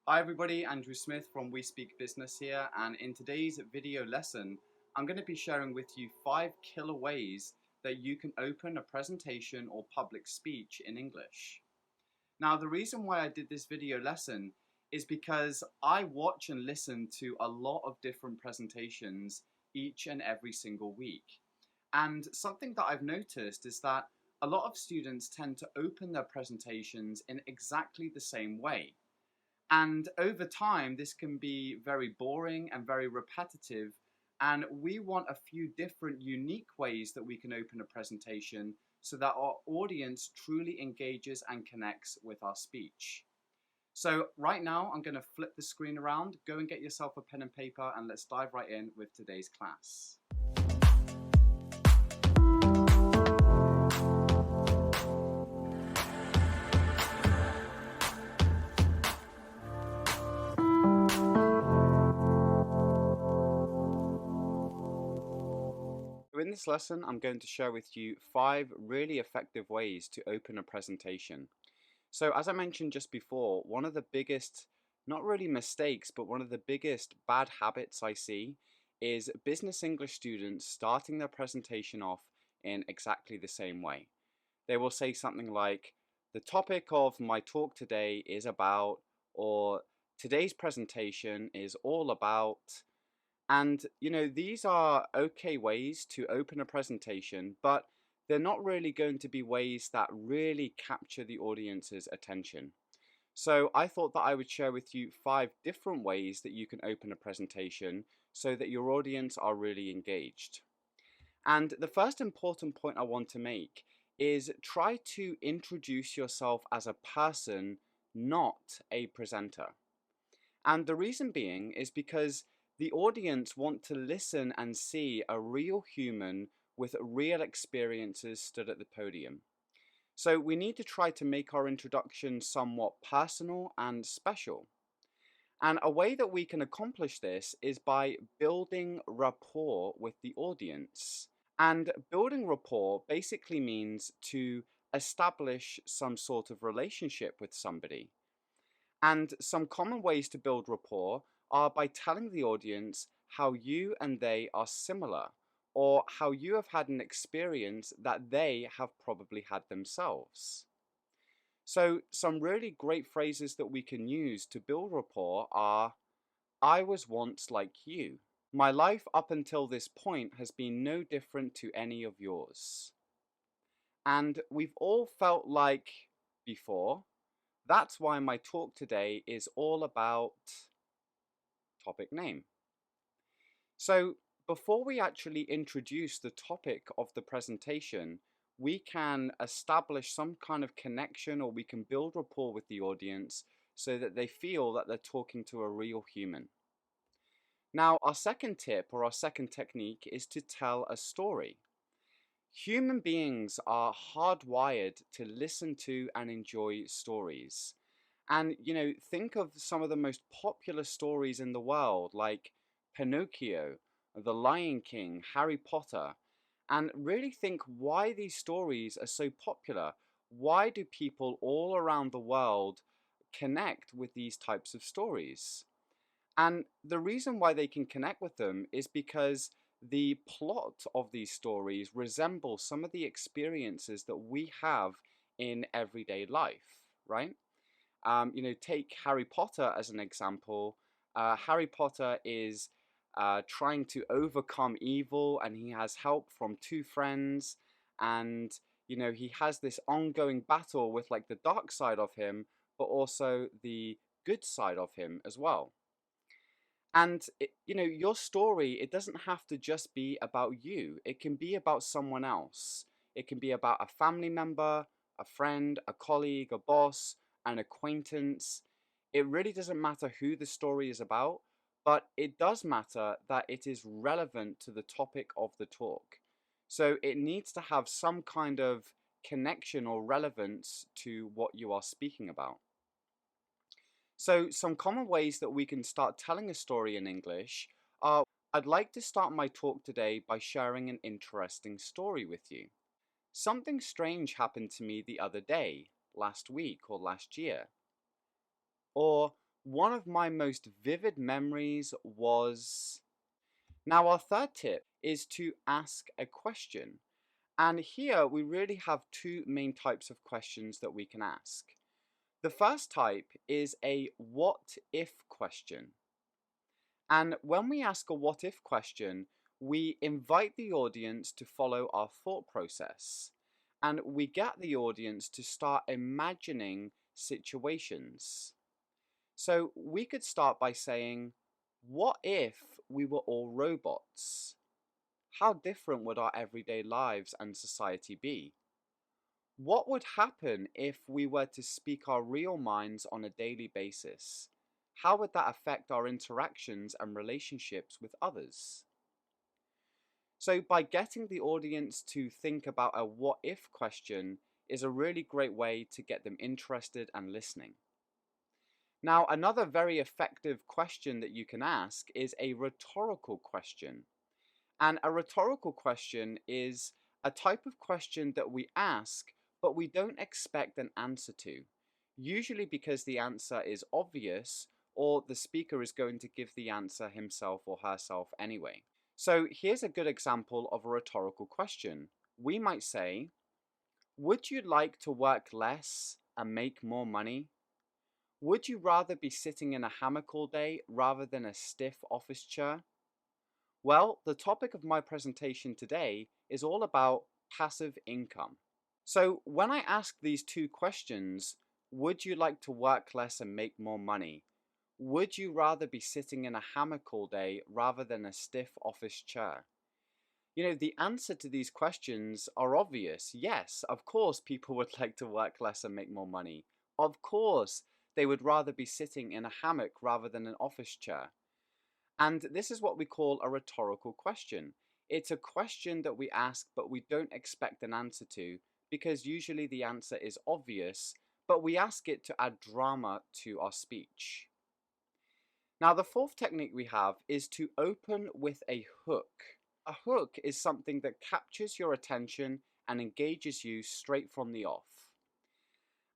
Hi everybody, Andrew Smith from We Speak Business here, and in today's video lesson, I'm going to be sharing with you 5 killer ways that you can open a presentation or public speech in English. Now, the reason why I did this video lesson is because I watch and listen to a lot of different presentations each and every single week. And something that I've noticed is that a lot of students tend to open their presentations in exactly the same way. And over time, this can be very boring and very repetitive. And we want a few different unique ways that we can open a presentation so that our audience truly engages and connects with our speech. So right now, I'm going to flip the screen around, go and get yourself a pen and paper, and let's dive right in with today's class. In this lesson, I'm going to share with you 5 really effective ways to open a presentation. So as I mentioned just before, one of the biggest, not really mistakes, but one of the biggest bad habits I see is business English students starting their presentation off in exactly the same way. They will say something like, the topic of my talk today is about, or today's presentation is all about. And, these are okay ways to open a presentation, but they're not really going to be ways that really capture the audience's attention. So I thought that I would share with you 5 different ways that you can open a presentation so that your audience are really engaged. And the first important point I want to make is try to introduce yourself as a person, not a presenter. And the reason being is because the audience want to listen and see a real human with real experiences stood at the podium. So we need to try to make our introduction somewhat personal and special. And a way that we can accomplish this is by building rapport with the audience. And building rapport basically means to establish some sort of relationship with somebody. And some common ways to build rapport are by telling the audience how you and they are similar, or how you have had an experience that they have probably had themselves. So, some really great phrases that we can use to build rapport are, I was once like you. My life up until this point has been no different to any of yours. And we've all felt like before. That's why my talk today is all about topic name. So before we actually introduce the topic of the presentation, we can establish some kind of connection, or we can build rapport with the audience so that they feel that they're talking to a real human. Now, our second tip or our second technique is to tell a story. Human beings are hardwired to listen to and enjoy stories. And, think of some of the most popular stories in the world, like Pinocchio, The Lion King, Harry Potter, and really think why these stories are so popular. Why do people all around the world connect with these types of stories? And the reason why they can connect with them is because the plot of these stories resembles some of the experiences that we have in everyday life, right? Take Harry Potter as an example. Harry Potter is trying to overcome evil, and he has help from 2 friends, and he has this ongoing battle with like the dark side of him, but also the good side of him as well. And your story, it doesn't have to just be about you. It can be about someone else. It can be about a family member, a friend, a colleague, a boss, an acquaintance. It really doesn't matter who the story is about, but it does matter that it is relevant to the topic of the talk. So it needs to have some kind of connection or relevance to what you are speaking about. So, some common ways that we can start telling a story in English are, I'd like to start my talk today by sharing an interesting story with you. Something strange happened to me the other day, last week, or last year. Or, one of my most vivid memories was. Now, our third tip is to ask a question. And here we really have two main types of questions that we can ask. The first type is a what if question. And when we ask a what if question, we invite the audience to follow our thought process. And we get the audience to start imagining situations. So we could start by saying, what if we were all robots? How different would our everyday lives and society be? What would happen if we were to speak our real minds on a daily basis? How would that affect our interactions and relationships with others? So, by getting the audience to think about a what if question is a really great way to get them interested and listening. Now, another very effective question that you can ask is a rhetorical question. And a rhetorical question is a type of question that we ask, but we don't expect an answer to. Usually because the answer is obvious, or the speaker is going to give the answer himself or herself anyway. So here's a good example of a rhetorical question. We might say, would you like to work less and make more money? Would you rather be sitting in a hammock all day rather than a stiff office chair? Well, the topic of my presentation today is all about passive income. So when I ask these two questions, would you like to work less and make more money? Would you rather be sitting in a hammock all day rather than a stiff office chair? The answer to these questions are obvious. Yes, of course, people would like to work less and make more money. Of course, they would rather be sitting in a hammock rather than an office chair. And this is what we call a rhetorical question. It's a question that we ask, but we don't expect an answer to, because usually the answer is obvious, but we ask it to add drama to our speech. Now, the fourth technique we have is to open with a hook. A hook is something that captures your attention and engages you straight from the off.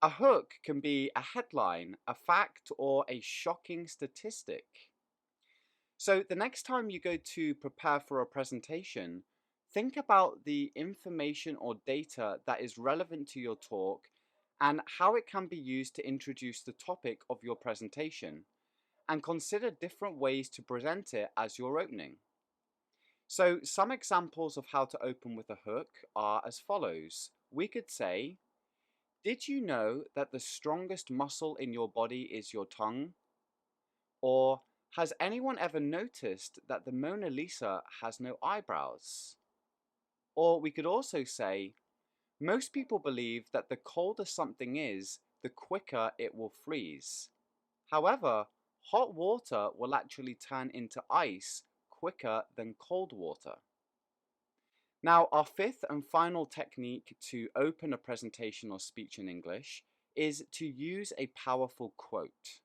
A hook can be a headline, a fact, or a shocking statistic. So the next time you go to prepare for a presentation, think about the information or data that is relevant to your talk and how it can be used to introduce the topic of your presentation, and consider different ways to present it as your opening. So some examples of how to open with a hook are as follows. We could say, did you know that the strongest muscle in your body is your tongue? Or, has anyone ever noticed that the Mona Lisa has no eyebrows? Or we could also say, most people believe that the colder something is, the quicker it will freeze. However, hot water will actually turn into ice quicker than cold water. Now, our fifth and final technique to open a presentation or speech in English is to use a powerful quote.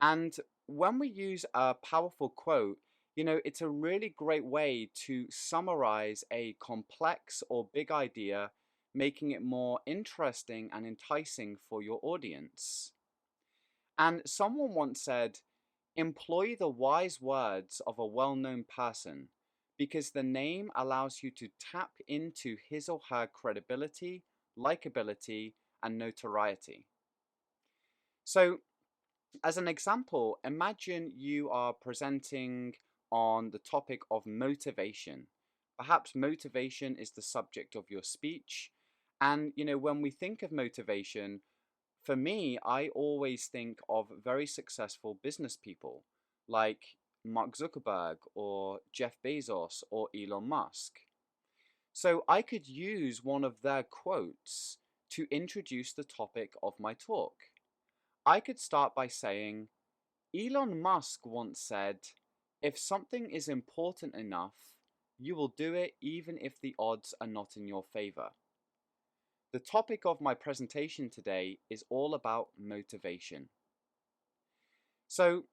And when we use a powerful quote, it's a really great way to summarize a complex or big idea, making it more interesting and enticing for your audience. And someone once said, employ the wise words of a well-known person because the name allows you to tap into his or her credibility, likability, and notoriety. So, as an example, imagine you are presenting on the topic of motivation. Perhaps motivation is the subject of your speech. And, when we think of motivation, for me, I always think of very successful business people like Mark Zuckerberg or Jeff Bezos or Elon Musk. So I could use one of their quotes to introduce the topic of my talk. I could start by saying, Elon Musk once said, if something is important enough, you will do it even if the odds are not in your favor. The topic of my presentation today is all about motivation. So,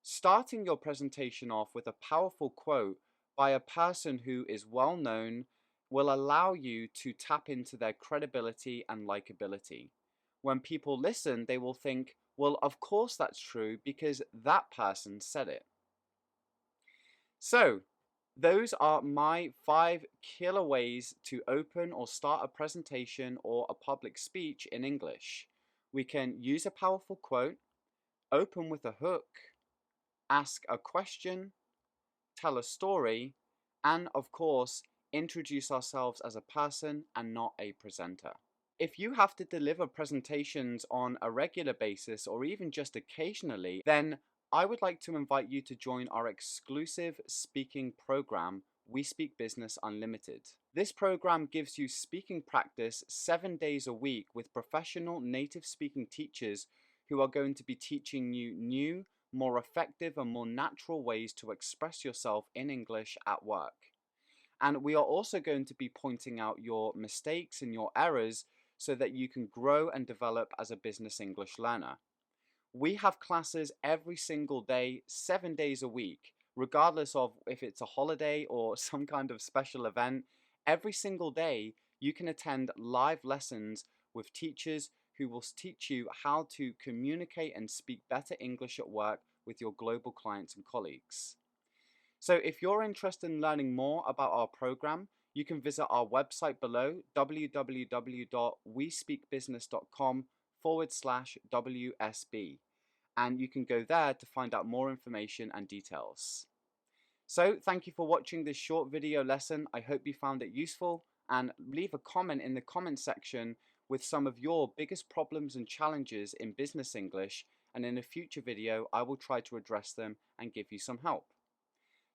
starting your presentation off with a powerful quote by a person who is well known will allow you to tap into their credibility and likability. When people listen, they will think, Well, of course that's true because that person said it. So, those are my 5 killer ways to open or start a presentation or a public speech in English. We can use a powerful quote, open with a hook, ask a question, tell a story, and of course, introduce ourselves as a person and not a presenter. If you have to deliver presentations on a regular basis or even just occasionally, then I would like to invite you to join our exclusive speaking program, We Speak Business Unlimited. This program gives you speaking practice 7 days a week with professional native speaking teachers who are going to be teaching you new, more effective, and more natural ways to express yourself in English at work. And we are also going to be pointing out your mistakes and your errors so that you can grow and develop as a business English learner. We have classes every single day, 7 days a week, regardless of if it's a holiday or some kind of special event. Every single day, you can attend live lessons with teachers who will teach you how to communicate and speak better English at work with your global clients and colleagues. So if you're interested in learning more about our program, you can visit our website below, www.wespeakbusiness.com/WSB, and you can go there to find out more information and details. So thank you for watching this short video lesson. I hope you found it useful, and leave a comment in the comment section with some of your biggest problems and challenges in business English, and in a future video I will try to address them and give you some help.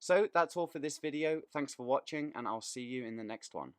So that's all for this video. Thanks for watching, and I'll see you in the next one.